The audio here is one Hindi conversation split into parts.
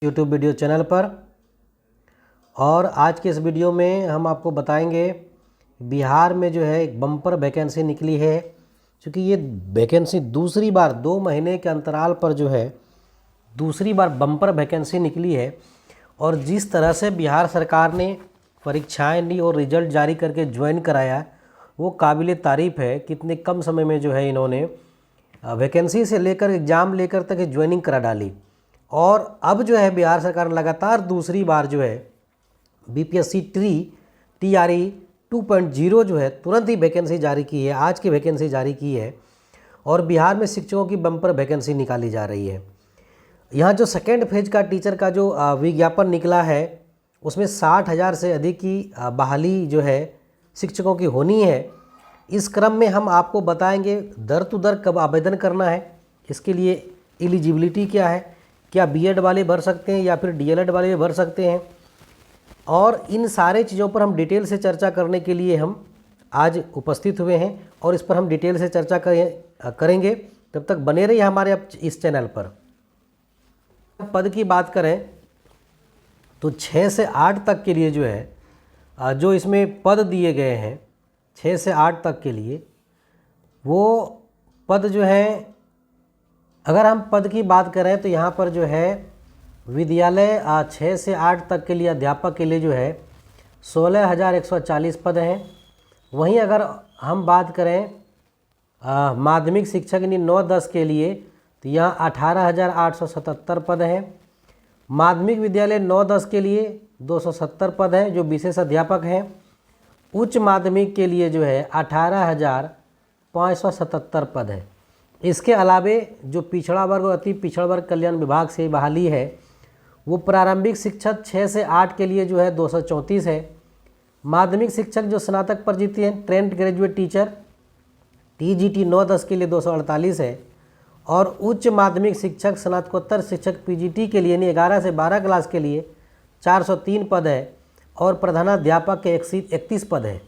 यूट्यूब वीडियो चैनल पर। और आज के इस वीडियो में हम आपको बताएंगे बिहार में जो है एक बम्पर वैकेंसी निकली है। क्योंकि ये वैकेंसी दूसरी बार 2 महीने के अंतराल पर जो है दूसरी बार बम्पर वैकेंसी निकली है। और जिस तरह से बिहार सरकार ने परीक्षाएं ली और रिजल्ट जारी करके ज्वाइन कराया वो काबिल तारीफ़ है। कितने कम समय में जो है इन्होंने वैकेंसी से लेकर एग्ज़ाम लेकर तक ज्वाइनिंग करा डाली। और अब जो है बिहार सरकार लगातार दूसरी बार जो है बीपीएससी TRE 2.0 जो है तुरंत ही वैकेंसी जारी की है। आज की वैकेंसी जारी की है और बिहार में शिक्षकों की बम्पर वैकेंसी निकाली जा रही है। यहाँ जो सेकेंड फेज का टीचर का जो विज्ञापन निकला है उसमें 60,000 से अधिक की बहाली जो है शिक्षकों की होनी है। इस क्रम में हम आपको बताएंगे दर टू दर कब आवेदन करना है, इसके लिए एलिजिबिलिटी क्या है, क्या बीएड वाले भर सकते हैं या फिर डीएलएड वाले भी भर सकते हैं। और इन सारे चीज़ों पर हम डिटेल से चर्चा करने के लिए हम आज उपस्थित हुए हैं और इस पर हम डिटेल से चर्चा करेंगे। तब तक बने रहिए हमारे इस चैनल पर। पद की बात करें तो 6 से 8 तक के लिए जो है जो इसमें पद दिए गए हैं 6 से 8 तक के लिए वो पद जो है, अगर हम पद की बात करें तो यहाँ पर जो है विद्यालय 6 से 8 तक के लिए अध्यापक के लिए जो है 16,140 पद हैं। वहीं अगर हम बात करें माध्यमिक शिक्षक यानी 9-10 के लिए तो यहाँ 18,877 पद हैं। माध्यमिक विद्यालय 9-10 के लिए 270 पद हैं जो विशेष अध्यापक हैं। उच्च माध्यमिक के लिए जो है 18,577 पद है। इसके अलावे जो पिछड़ा वर्ग और अति पिछड़ा वर्ग कल्याण विभाग से बहाली है वो प्रारंभिक शिक्षक 6 से 8 के लिए जो है 234 है। माध्यमिक शिक्षक जो स्नातक पर जीती हैं ट्रेंड ग्रेजुएट टीचर TGT 9-10 के लिए 248 है। और उच्च माध्यमिक शिक्षक स्नातकोत्तर शिक्षक PGT के लिए यानी 11 से 12 क्लास के लिए 403 पद है और प्रधानाध्यापक के 31 पद है।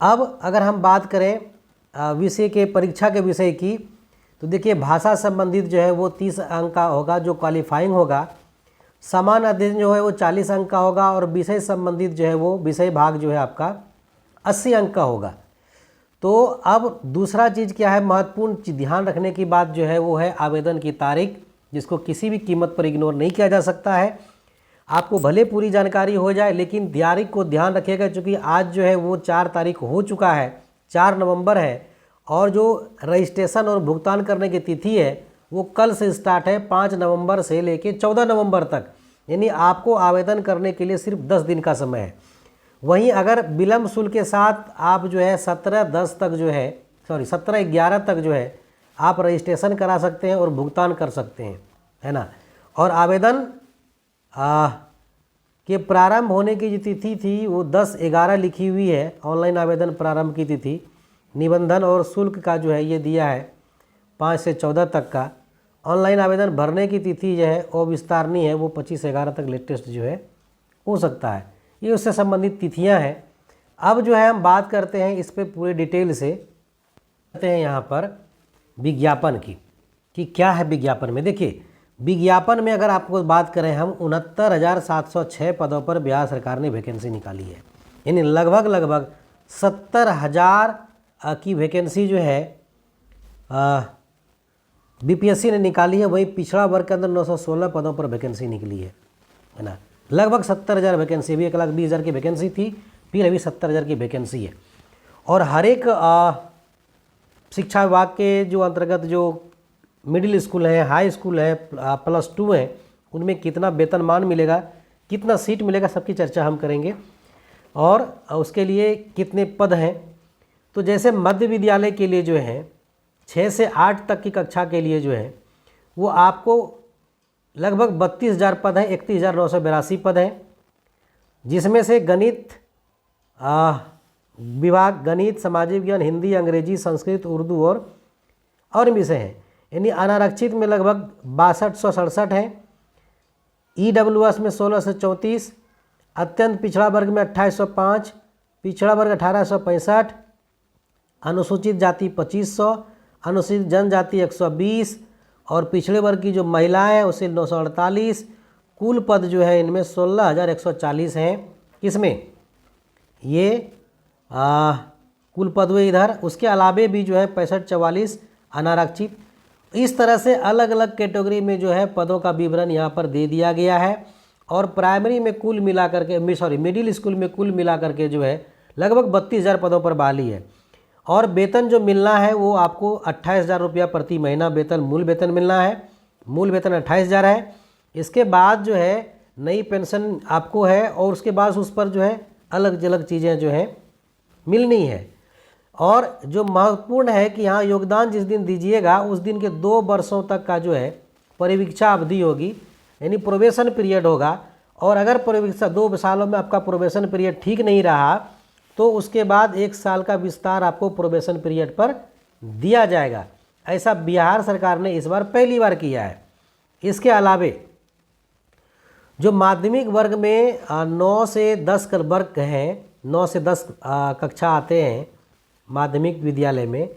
अब अगर हम बात करें विषय के परीक्षा के विषय की तो देखिए भाषा संबंधित जो है वो 30 अंक का होगा जो क्वालिफाइंग होगा। समान अध्ययन जो है वो 40 अंक का होगा और विषय संबंधित जो है वो विषय भाग जो है आपका 80 अंक का होगा। तो अब दूसरा चीज़ क्या है, महत्वपूर्ण ध्यान रखने की बात जो है वो है आवेदन की तारीख, जिसको किसी भी कीमत पर इग्नोर नहीं किया जा सकता है। आपको भले पूरी जानकारी हो जाए लेकिन तारीख को ध्यान रखिएगा क्योंकि आज जो है वो 4 तारीख हो चुका है, 4 नवंबर है। और जो रजिस्ट्रेशन और भुगतान करने की तिथि है वो कल से स्टार्ट है 5 नवंबर से लेकर 14 नवंबर तक, यानी आपको आवेदन करने के लिए सिर्फ 10 दिन का समय है। वहीं अगर विलम्ब शुल्क के साथ आप जो है 17/11 तक जो है आप रजिस्ट्रेशन करा सकते हैं और भुगतान कर सकते हैं, है ना। और आवेदन के प्रारंभ होने की जो तिथि थी वो 10/11 लिखी हुई है। ऑनलाइन आवेदन प्रारंभ की तिथि, निबंधन और शुल्क का जो है ये दिया है 5 से 14 तक का। ऑनलाइन आवेदन भरने की तिथि जो है वो विस्तारनी है, वो 25/11 तक लेटेस्ट जो है हो सकता है। ये उससे संबंधित तिथियां हैं। अब जो है हम बात करते हैं इस पर पूरे डिटेल से, करते हैं यहाँ पर विज्ञापन की कि क्या है विज्ञापन में। देखिए विज्ञापन में अगर आपको बात करें हम 69,706 पदों पर बिहार सरकार ने वैकेंसी निकाली है, यानी लगभग 70,000 की वैकेंसी जो है बीपीएससी ने निकाली है। वहीं पिछड़ा वर्ग के अंदर 916 पदों पर वैकेंसी निकली है ना। लगभग 70,000 वैकेंसी, भी 1,20,000 की वैकेंसी थी, फिर अभी 70,000 की वैकेंसी है। और हर एक शिक्षा विभाग के जो अंतर्गत जो मिडिल स्कूल है, हाई स्कूल है, +2 है, उनमें कितना वेतनमान मिलेगा, कितना सीट मिलेगा, सबकी चर्चा हम करेंगे। और उसके लिए कितने पद हैं। तो जैसे मध्य विद्यालय के लिए जो है 6 से 8 तक की कक्षा के लिए जो है वो आपको लगभग 32,000 पद हैं, 31,982 पद हैं, जिसमें से गणित विभाग, गणित, सामाजिक विज्ञान, हिंदी, अंग्रेजी, संस्कृत, उर्दू और विषय हैं। यानी अनारक्षित में लगभग 6267 हैं। EWS में 16 से 34, अत्यंत पिछड़ा वर्ग में 2805, पिछड़ा वर्ग 1865, अनुसूचित जाति 2500, अनुसूचित जनजाति 120 और पिछड़े वर्ग की जो महिलाएं हैं उसे 948, कुल पद जो है इनमें 16,140 हैं। किसमें? ये कुल पद हुए इधर, उसके अलावे भी जो है 65-44 अनारक्षित। इस तरह से अलग अलग कैटेगरी में जो है पदों का विवरण यहाँ पर दे दिया गया है। और प्राइमरी में कुल मिलाकर के मिडिल स्कूल में कुल मिलाकर के जो है लगभग 32,000 पदों पर बहाली है। और वेतन जो मिलना है वो आपको 28,000 रुपया प्रति महीना वेतन, मूल वेतन मिलना है। मूल वेतन 28,000 है। इसके बाद जो है नई पेंशन आपको है, और उसके बाद उस पर जो है अलग अलग चीज़ें जो है मिलनी है। और जो महत्वपूर्ण है कि यहाँ योगदान जिस दिन दीजिएगा उस दिन के 2 वर्षों तक का जो है परिवीक्षा अवधि होगी, यानी प्रोबेशन पीरियड होगा। और अगर परिवीक्षा 2 सालों में आपका प्रोबेशन पीरियड ठीक नहीं रहा तो उसके बाद 1 साल का विस्तार आपको प्रोबेशन पीरियड पर दिया जाएगा। ऐसा बिहार सरकार ने इस बार पहली बार किया है। इसके अलावे जो माध्यमिक वर्ग में 9 से 10 वर्ग हैं, 9 से 10 कक्षा आते हैं माध्यमिक विद्यालय में,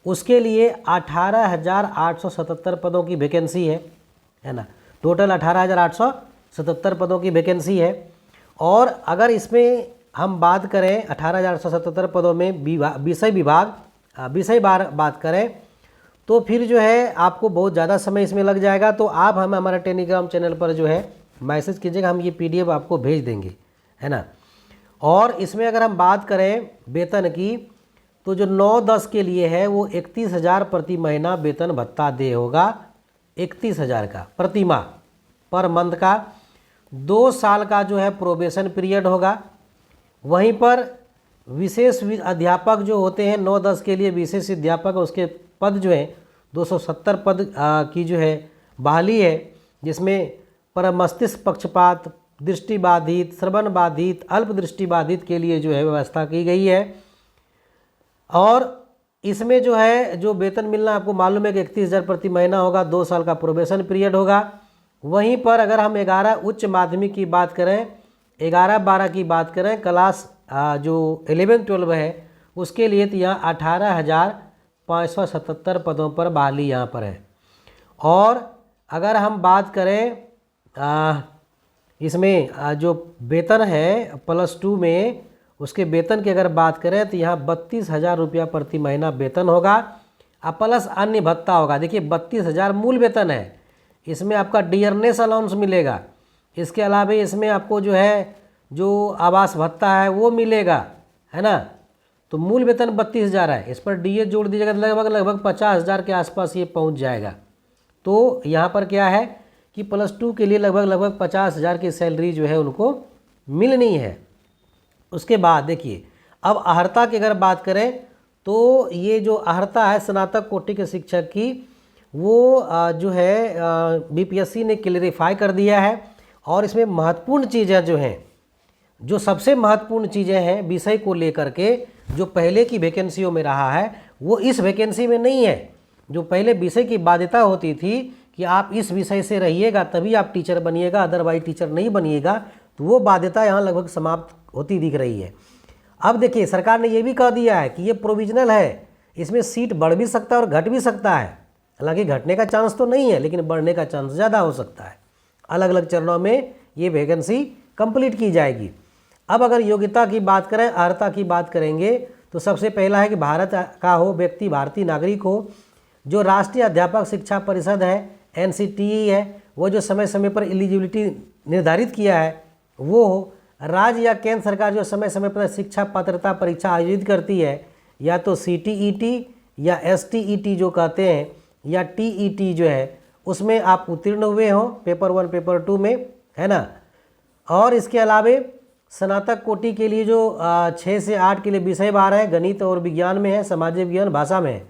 उसके लिए 18,877 पदों की वैकेंसी है ना। टोटल 18,877 पदों की वैकेंसी है। और अगर इसमें हम बात करें 18,877 पदों में विषय बात करें तो फिर जो है आपको बहुत ज़्यादा समय इसमें लग जाएगा। तो आप हमें हमारे टेलीग्राम चैनल पर जो है मैसेज कीजिएगा, हम ये PDF आपको भेज देंगे, है ना। और इसमें अगर हम बात करें वेतन की तो जो 9-10 के लिए है वो 31,000 प्रति महीना वेतन भत्ता दे होगा, 31,000 का प्रति माह पर मंथ का। 2 साल का जो है प्रोबेशन पीरियड होगा। वहीं पर विशेष अध्यापक जो होते हैं 9-10 के लिए विशेष अध्यापक, उसके पद जो है 270 पद की जो है बहाली है, जिसमें परमस्तिष्क पक्षपात, दृष्टिबाधित, श्रवण बाधित, अल्प दृष्टिबाधित के लिए जो है व्यवस्था की गई है। और इसमें जो है जो वेतन मिलना आपको मालूम है कि 31,000 प्रति महीना होगा, 2 साल का प्रोबेशन पीरियड होगा। वहीं पर अगर हम 11 उच्च माध्यमिक की बात करें, 11-12 की बात करें, क्लास जो 11-12 है उसके लिए तो यहाँ 18,577 पदों पर बहाली यहाँ पर है। और अगर हम बात करें इसमें जो वेतन है +2 में, उसके वेतन की अगर बात करें तो यहाँ 32,000 रुपया प्रति महीना वेतन होगा और प्लस अन्य भत्ता होगा। देखिए 32,000 मूल वेतन है, इसमें आपका डियरनेस अलाउंस मिलेगा। इसके अलावा इसमें आपको जो है जो आवास भत्ता है वो मिलेगा, है ना। तो मूल वेतन 32,000 है, इस पर DA जोड़ दीजिएगा तो लगभग 50,000 के आसपास ये पहुंच जाएगा। तो यहाँ पर क्या है कि +2 के लिए लगभग 50,000 की सैलरी जो है उनको मिलनी है। उसके बाद देखिए अब अर्हता की अगर बात करें तो ये जो अर्हता है स्नातक कोटि के शिक्षक की, वो जो है BPSC ने क्लेरिफाई कर दिया है। और इसमें महत्वपूर्ण चीज़ें जो हैं, जो सबसे महत्वपूर्ण चीज़ें हैं विषय को लेकर के, जो पहले की वैकेंसियों में रहा है वो इस वैकेंसी में नहीं है। जो पहले विषय की बाध्यता होती थी कि आप इस विषय से रहिएगा तभी आप टीचर बनिएगा, अदरवाइज टीचर नहीं बनिएगा, तो वो बाध्यता यहाँ लगभग समाप्त होती दिख रही है। अब देखिए सरकार ने ये भी कह दिया है कि ये प्रोविजनल है, इसमें सीट बढ़ भी सकता है और घट भी सकता है। हालांकि घटने का चांस तो नहीं है, लेकिन बढ़ने का चांस ज़्यादा हो सकता है। अलग अलग चरणों में ये वैकेंसी कंप्लीट की जाएगी। अब अगर योग्यता की बात करें, अर्हता की बात करेंगे तो सबसे पहला है कि भारत का हो, व्यक्ति भारतीय नागरिक हो, जो राष्ट्रीय अध्यापक शिक्षा परिषद है NCTE है वो जो समय समय पर एलिजिबिलिटी निर्धारित किया है वो हो, राज्य या केंद्र सरकार जो समय समय पर शिक्षा पात्रता परीक्षा आयोजित करती है, या तो CTET या STET जो कहते हैं, या TET जो है, उसमें आप उत्तीर्ण हुए हों पेपर 1 पेपर 2 में, है ना। और इसके अलावे स्नातक कोटि के लिए जो 6 से 8 के लिए विषय बार है, गणित और विज्ञान में है, सामाजिक विज्ञान भाषा में है,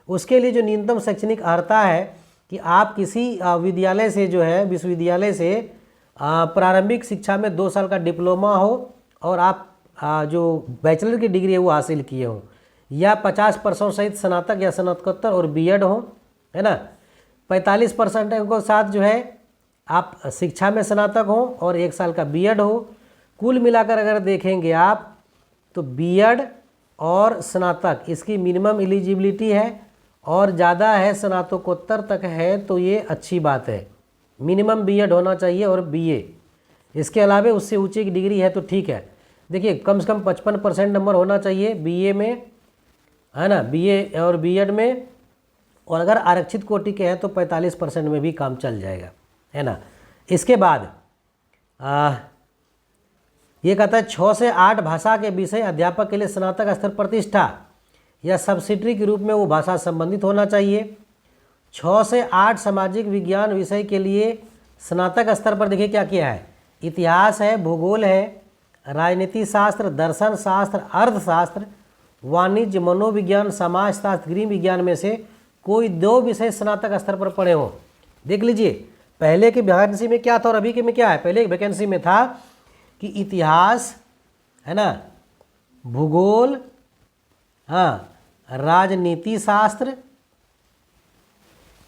उसके लिए जो न्यूनतम शैक्षणिक अर्हता है कि आप किसी विद्यालय से जो है विश्वविद्यालय से प्रारंभिक शिक्षा में 2 साल का डिप्लोमा हो और आप जो बैचलर की डिग्री है वो हासिल किए हों, या 50% सहित स्नातक या स्नातकोत्तर और B.Ed हो, है ना। 45% के साथ जो है आप शिक्षा में स्नातक हो और 1 साल का B.Ed हो। कुल मिलाकर अगर देखेंगे आप तो B.Ed और स्नातक इसकी मिनिमम एलिजिबिलिटी है, और ज़्यादा है स्नातकोत्तर तक है, तो ये अच्छी बात है। मिनिमम बीएड होना चाहिए और बीए। इसके अलावा उससे ऊंची की डिग्री है तो ठीक है। देखिए कम से कम 55% नंबर होना चाहिए बीए में, है ना, बीए और बीएड में। और अगर आरक्षित कोटि के हैं तो 45% में भी काम चल जाएगा, है ना। इसके बाद ये कहता है 6 से 8 भाषा के विषय अध्यापक के लिए स्नातक स्तर प्रतिष्ठा या सब्सिडरी के रूप में वो भाषा संबंधित होना चाहिए। 6 से 8 सामाजिक विज्ञान विषय के लिए स्नातक स्तर पर देखिए क्या किया है, इतिहास है, भूगोल है, राजनीति शास्त्र, दर्शन शास्त्र, अर्थशास्त्र, वाणिज्य, मनोविज्ञान, समाजशास्त्र, गृह विज्ञान में से कोई 2 विषय स्नातक स्तर पर पढ़े हों। देख लीजिए पहले की वैकेंसी में क्या था और अभी के में क्या है। पहले की वैकेंसी में था कि इतिहास, है ना, भूगोल, हाँ, राजनीति शास्त्र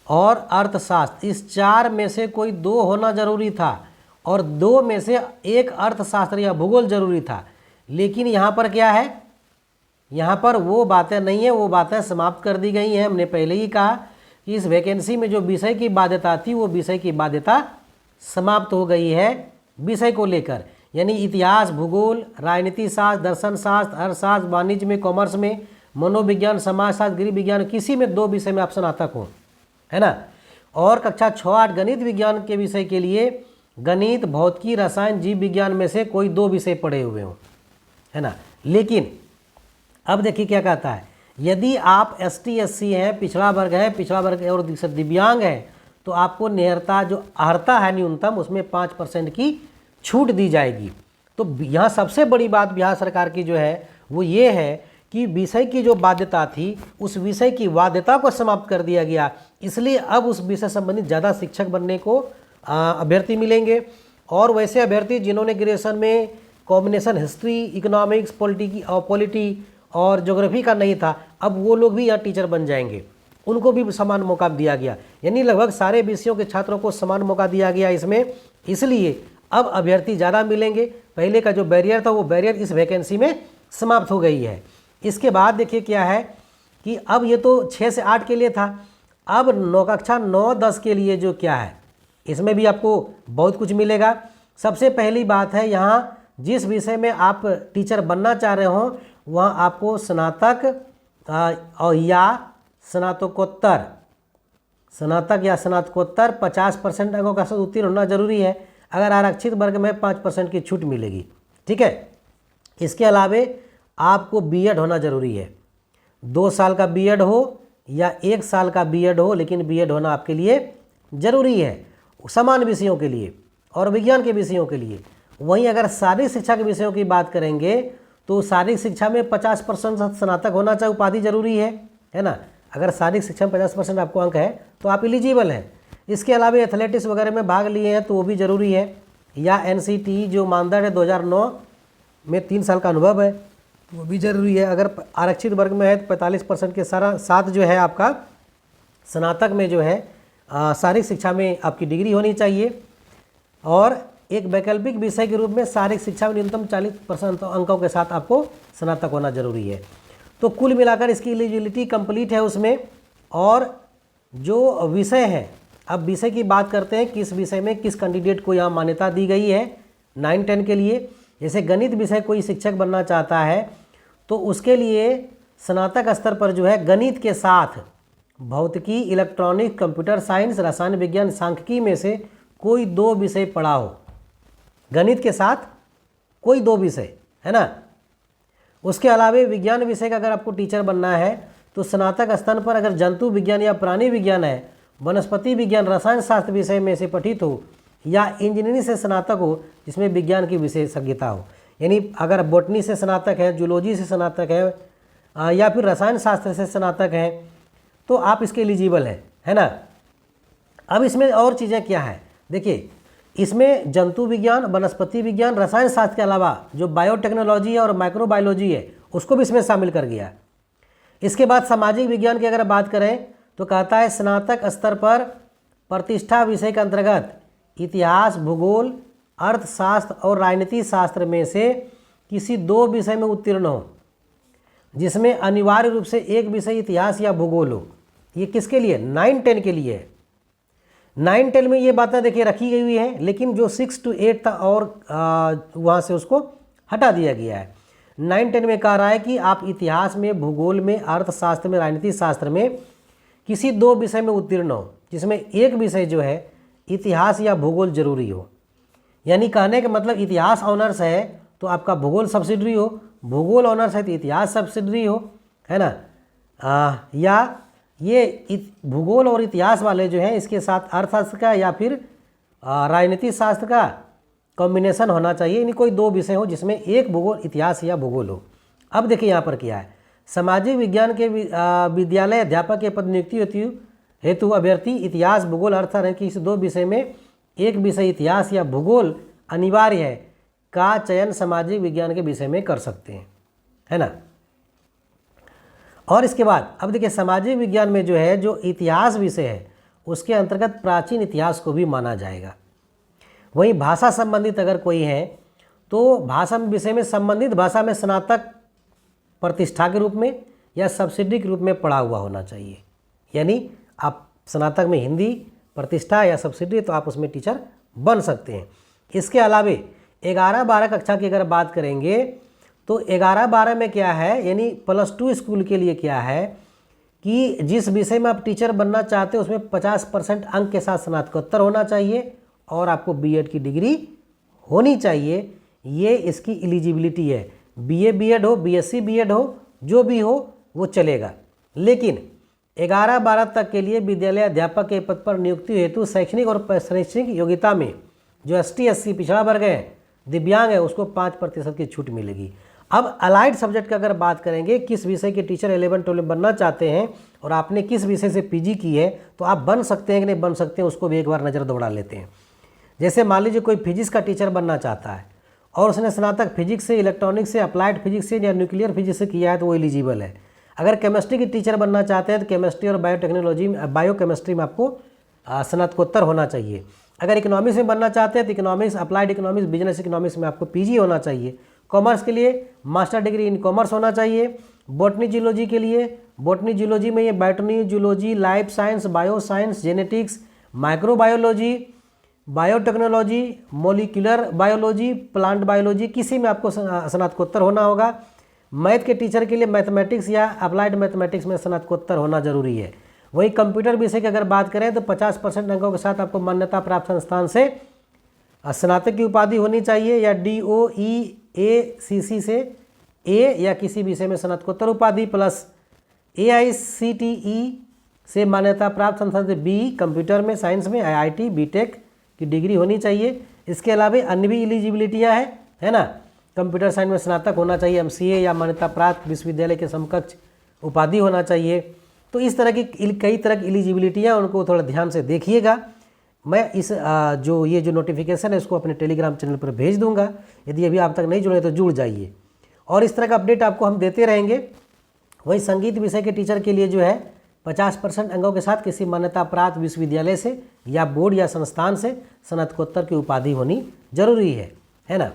और अर्थशास्त्र, इस 4 में से कोई 2 होना जरूरी था और 2 में से 1 अर्थशास्त्र या भूगोल जरूरी था। लेकिन यहाँ पर क्या है, यहाँ पर वो बातें नहीं है, वो बातें समाप्त कर दी गई हैं। हमने पहले ही कहा कि इस वैकेंसी में जो विषय की बाध्यता थी वो विषय की बाध्यता समाप्त हो गई है विषय को लेकर। यानी इतिहास, भूगोल, राजनीति शास्त्र, दर्शन शास्त्र, अर्थशास्त्र, वाणिज्य में, कॉमर्स में, मनोविज्ञान, समाजशास्त्र, गृह विज्ञान, किसी में 2 विषय में आप स्नातक हो, है ना। और कक्षा 6-8 गणित विज्ञान के विषय के लिए गणित, भौतिकी, रसायन, जीव विज्ञान में से कोई 2 विषय पढ़े हुए हों, है ना। लेकिन अब देखिए क्या कहता है, यदि आप ST SC हैं, पिछड़ा वर्ग और दिव्यांग हैं तो आपको निहरता जो अर्हता है न्यूनतम उसमें 5% की छूट दी जाएगी। तो यहाँ सबसे बड़ी बात बिहार सरकार की जो है वो ये है कि विषय की जो बाध्यता थी उस विषय की बाध्यता को समाप्त कर दिया गया। इसलिए अब उस विषय संबंधित ज़्यादा शिक्षक बनने को अभ्यर्थी मिलेंगे। और वैसे अभ्यर्थी जिन्होंने ग्रेजुएशन में कॉम्बिनेशन हिस्ट्री, इकोनॉमिक्स, पॉलिटी और ज्योग्राफी का नहीं था, अब वो लोग भी यहाँ टीचर बन जाएंगे, उनको भी समान मौका दिया गया। यानी लगभग सारे विषयों के छात्रों को समान मौका दिया गया इसमें। इसलिए अब अभ्यर्थी ज़्यादा मिलेंगे। पहले का जो बैरियर था वो बैरियर इस वैकेंसी में समाप्त हो गई है। इसके बाद देखिए क्या है कि अब ये तो 6 से 8 के लिए था, अब कक्षा 9-10 के लिए जो क्या है इसमें भी आपको बहुत कुछ मिलेगा। सबसे पहली बात है यहाँ जिस विषय में आप टीचर बनना चाह रहे हो वहाँ आपको स्नातक या स्नातकोत्तर 50% अंकों का साथ उत्तीर्ण होना जरूरी है। अगर आरक्षित वर्ग में 5% की छूट मिलेगी, ठीक है। इसके अलावे आपको बीएड होना जरूरी है, 2 साल का बीएड हो या 1 साल का बीएड हो, लेकिन बीएड होना आपके लिए ज़रूरी है समान विषयों के लिए और विज्ञान के विषयों के लिए। वहीं अगर शारीरिक शिक्षा के विषयों की बात करेंगे तो शारीरिक शिक्षा में 50% स्नातक होना चाहिए, उपाधि जरूरी है ना। अगर शारीरिक शिक्षा में 50% आपको अंक है तो आप एलिजिबल हैं। इसके अलावा एथलेटिक्स वगैरह में भाग लिए हैं तो वो भी ज़रूरी है, या NCT जो मानदंड है 2009 में 3 साल का अनुभव है वो भी ज़रूरी है। अगर आरक्षित वर्ग में है तो 45% के साथ जो है आपका स्नातक में जो है शारीरिक शिक्षा में आपकी डिग्री होनी चाहिए। और एक वैकल्पिक विषय के रूप में शारीरिक शिक्षा में न्यूनतम 40% अंकों के साथ आपको स्नातक होना जरूरी है। तो कुल मिलाकर इसकी एलिजिबिलिटी कंप्लीट है उसमें। और जो विषय है, अब विषय की बात करते हैं, किस विषय में किस कैंडिडेट को यहाँ मान्यता दी गई है 9-10 के लिए। जैसे गणित विषय कोई शिक्षक बनना चाहता है तो उसके लिए स्नातक स्तर पर जो है गणित के साथ भौतिकी, इलेक्ट्रॉनिक, कंप्यूटर साइंस, रसायन विज्ञान, सांख्यिकी में से कोई 2 विषय पढ़ा हो। गणित के साथ कोई 2 विषय, है ना। उसके अलावा विज्ञान विषय का अगर आपको टीचर बनना है तो स्नातक स्तर पर अगर जंतु विज्ञान या प्राणी विज्ञान है, वनस्पति विज्ञान, रसायन शास्त्र विषय में से पठित हो, या इंजीनियरिंग से स्नातक हो जिसमें विज्ञान की विशेषज्ञता हो। यानी अगर बॉटनी से स्नातक है, जूलॉजी से स्नातक है या फिर रसायन शास्त्र से स्नातक है तो आप इसके एलिजिबल हैं, है ना। अब इसमें और चीज़ें क्या है, देखिए इसमें जंतु विज्ञान, वनस्पति विज्ञान, रसायन शास्त्र के अलावा जो बायोटेक्नोलॉजी है और माइक्रोबायोलॉजी है उसको भी इसमें शामिल कर गया। इसके बाद सामाजिक विज्ञान की अगर बात करें तो कहता है स्नातक स्तर पर प्रतिष्ठा विषय के अंतर्गत इतिहास, भूगोल, अर्थशास्त्र और राजनीति शास्त्र में से किसी 2 विषय में उत्तीर्ण हो, जिसमें अनिवार्य रूप से एक विषय इतिहास या भूगोल हो। ये किसके लिए? 9-10 के लिए है। 9-10 में ये बातें देखिए रखी गई हुई हैं, लेकिन जो 6 to 8 था और वहाँ से उसको हटा दिया गया है। 9-10 में कह रहा है कि आप इतिहास में, भूगोल में, अर्थशास्त्र में, राजनीति शास्त्र में किसी 2 विषय में उत्तीर्ण हो, जिसमें एक विषय जो है इतिहास या भूगोल जरूरी हो। यानी कहने का मतलब इतिहास ऑनर्स है तो आपका भूगोल सब्सिडरी हो, भूगोल ऑनर्स है तो इतिहास सब्सिडरी हो, है ना। या ये भूगोल और इतिहास वाले जो हैं इसके साथ अर्थशास्त्र का या फिर राजनीतिक शास्त्र का कॉम्बिनेशन होना चाहिए। यानी कोई 2 विषय हो जिसमें एक भूगोल, इतिहास या भूगोल हो। अब देखिए यहाँ पर क्या है, सामाजिक विज्ञान के विद्यालय अध्यापक के पद नियुक्ति हेतु अभ्यर्थी इतिहास, भूगोल, अर्थशास्त्र की इस 2 विषय में एक विषय इतिहास या भूगोल अनिवार्य है का चयन सामाजिक विज्ञान के विषय में कर सकते हैं, है ना। और इसके बाद अब देखिए सामाजिक विज्ञान में जो है जो इतिहास विषय है उसके अंतर्गत प्राचीन इतिहास को भी माना जाएगा। वहीं भाषा संबंधित अगर कोई है तो भाषा विषय में संबंधित भाषा में स्नातक प्रतिष्ठा के रूप में या सब्सिडी के रूप में पढ़ा हुआ होना चाहिए। यानी आप स्नातक में हिंदी प्रतिष्ठा या सब्सिडी तो आप उसमें टीचर बन सकते हैं। इसके अलावे 11-12 कक्षा की अगर बात करेंगे तो 11-12 में क्या है, यानी +2 स्कूल के लिए क्या है कि जिस विषय में आप टीचर बनना चाहते हैं उसमें 50% अंक के साथ स्नातकोत्तर होना चाहिए और आपको बीएड की डिग्री होनी चाहिए। ये इसकी एलिजिबिलिटी है। बीए बीएड हो, बीएससी बीएड हो, जो भी हो वो चलेगा। लेकिन 11-12 तक के लिए विद्यालय अध्यापक के पद पर नियुक्ति हेतु शैक्षणिक और शैक्षणिक योग्यता में जो ST SC पिछड़ा वर्ग है, दिव्यांग है, उसको 5% की छूट मिलेगी। अब अलाइड सब्जेक्ट का अगर बात करेंगे, किस विषय के टीचर 11-12 बनना चाहते हैं और आपने किस विषय से PG की है तो आप बन सकते हैं कि नहीं बन सकते हैं, उसको भी एक बार नज़र दौड़ा लेते हैं। जैसे मान लीजिए कोई फिजिक्स का टीचर बनना चाहता है और उसने स्नातक फिजिक्स से, इलेक्ट्रॉनिक्स से, अप्लाइड फिजिक्स से या न्यूक्लियर फिजिक्स से किया है तो वो एलिजिबल है। अगर केमिस्ट्री की टीचर बनना चाहते हैं तो केमिस्ट्री और बायोकेमिस्ट्री में आपको स्नातकोत्तर होना चाहिए। अगर इकोनॉमिक्स में बनना चाहते हैं तो economics, applied economics, business economics में आपको PG होना चाहिए। कॉमर्स के लिए मास्टर डिग्री इन कॉमर्स होना चाहिए। बॉटनी जूलॉजी के लिए, बॉटनी जूलॉजी में ये botany zoology, life science, bio science, genetics, microbiology, biotechnology, molecular biology, plant biology, किसी में आपको स्नातकोत्तर होना होगा। मैथ के टीचर के लिए मैथमेटिक्स या अप्लाइड मैथमेटिक्स में स्नातकोत्तर होना जरूरी है। वही कंप्यूटर विषय की अगर बात करें तो 50% अंकों के साथ आपको मान्यता प्राप्त संस्थान से स्नातक की उपाधि होनी चाहिए या DOE-ACC से A या किसी विषय में स्नातकोत्तर उपाधि प्लस AICTE से मान्यता प्राप्त संस्थान से B कंप्यूटर में, साइंस में, IIT BTech की डिग्री होनी चाहिए। इसके अलावा अन्य भी एलिजिबिलिटियाँ है ना। कंप्यूटर साइंस में स्नातक होना चाहिए, MCA या मान्यता प्राप्त विश्वविद्यालय के समकक्ष उपाधि होना चाहिए। तो इस तरह की कई तरह की एलिजिबिलिटियाँ, उनको थोड़ा ध्यान से देखिएगा। मैं इस ये जो नोटिफिकेशन है इसको अपने टेलीग्राम चैनल पर भेज दूंगा। यदि अभी आप तक नहीं जुड़े तो जुड़ जाइए और इस तरह का अपडेट आपको हम देते रहेंगे। वही संगीत विषय के टीचर के लिए जो है 50% अंकों के साथ किसी मान्यता प्राप्त विश्वविद्यालय से या बोर्ड या संस्थान से स्नातकोत्तर की उपाधि होनी जरूरी है ना।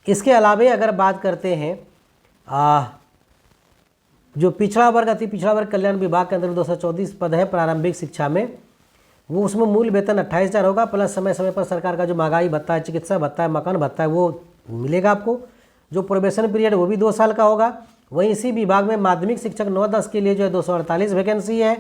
इसके अलावे अगर बात करते हैं जो पिछड़ा वर्ग, अति पिछड़ा वर्ग कल्याण विभाग के अंदर 234 पद है प्रारंभिक शिक्षा में, वो उसमें मूल वेतन 28,000 होगा प्लस समय समय पर सरकार का जो महंगाई भत्ता है, चिकित्सा भत्ता है, मकान भत्ता है वो मिलेगा आपको। जो प्रोबेशन पीरियड वो भी 2 साल का होगा। वहीं इसी विभाग में माध्यमिक शिक्षक 9-10 के लिए जो है 248 वैकेंसी है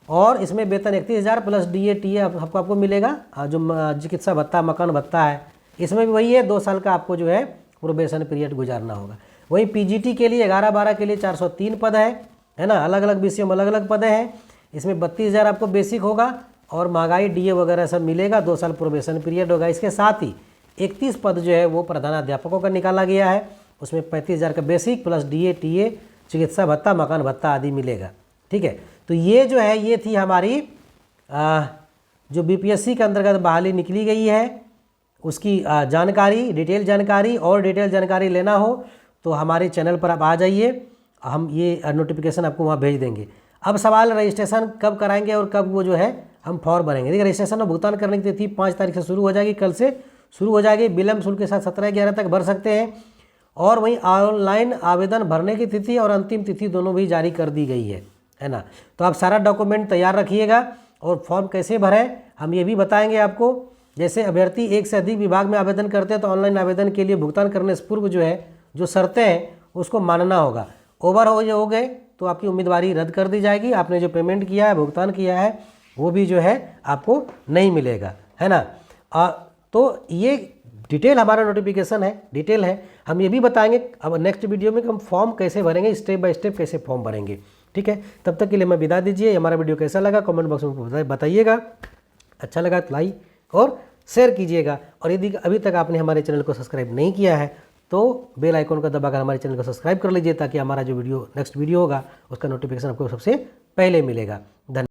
और इसमें वेतन 31,000 प्लस DA TA आपको मिलेगा। जो चिकित्सा भत्ता, मकान भत्ता है, इसमें भी वही है, 2 साल का आपको जो है प्रोबेशन पीरियड गुजारना होगा। वहीं PGT के लिए 11-12 के लिए 403 पद है ना। अलग अलग विषयों में अलग अलग पद हैं। इसमें 32,000 आपको बेसिक होगा और महंगाई DA वगैरह सब मिलेगा। 2 साल प्रोबेशन पीरियड होगा। इसके साथ ही 31 पद जो है वो प्रधानाध्यापकों का निकाला गया है। उसमें 35,000 का बेसिक प्लस DA TA, चिकित्सा भत्ता, मकान भत्ता आदि मिलेगा। ठीक है, तो ये जो है ये थी हमारी जो BPSC के अंतर्गत बहाली निकली गई है उसकी जानकारी, डिटेल जानकारी। और डिटेल जानकारी लेना हो तो हमारे चैनल पर आप आ जाइए, हम ये नोटिफिकेशन आपको वहाँ भेज देंगे। अब सवाल रजिस्ट्रेशन कब कराएंगे और कब वो जो है हम फॉर्म भरेंगे। देखिए रजिस्ट्रेशन में भुगतान करने की तिथि 5 तारीख से शुरू हो जाएगी, कल से शुरू हो जाएगी। विलम्ब शुल्क के साथ 17/11 तक भर सकते हैं। और वहीं ऑनलाइन आवेदन भरने की तिथि और अंतिम तिथि दोनों भी जारी कर दी गई है ना। तो आप सारा डॉक्यूमेंट तैयार रखिएगा और फॉर्म कैसे भरें हम ये भी बताएंगे आपको। जैसे अभ्यर्थी एक से अधिक विभाग में आवेदन करते हैं तो ऑनलाइन आवेदन के लिए भुगतान करने से पूर्व जो है जो शर्तें हैं उसको मानना होगा। ओवर हो गए तो आपकी उम्मीदवारी रद्द कर दी जाएगी, आपने जो पेमेंट किया है, भुगतान किया है, वो भी जो है आपको नहीं मिलेगा, है ना। तो ये डिटेल हमारा नोटिफिकेशन है, डिटेल है। हम ये भी बताएंगे अब नेक्स्ट वीडियो में कि हम फॉर्म कैसे भरेंगे, स्टेप बाय स्टेप कैसे फॉर्म भरेंगे, ठीक है। तब तक के लिए मैं विदा दीजिए। हमारा वीडियो कैसा लगा कमेंट बॉक्स में बताइएगा, अच्छा लगा तो लाइक और शेयर कीजिएगा। और यदि अभी तक आपने हमारे चैनल को सब्सक्राइब नहीं किया है तो बेल आइकन का दबाकर हमारे चैनल को सब्सक्राइब कर लीजिए, ताकि हमारा जो नेक्स्ट वीडियो होगा उसका नोटिफिकेशन आपको सबसे पहले मिलेगा। धन्यवाद।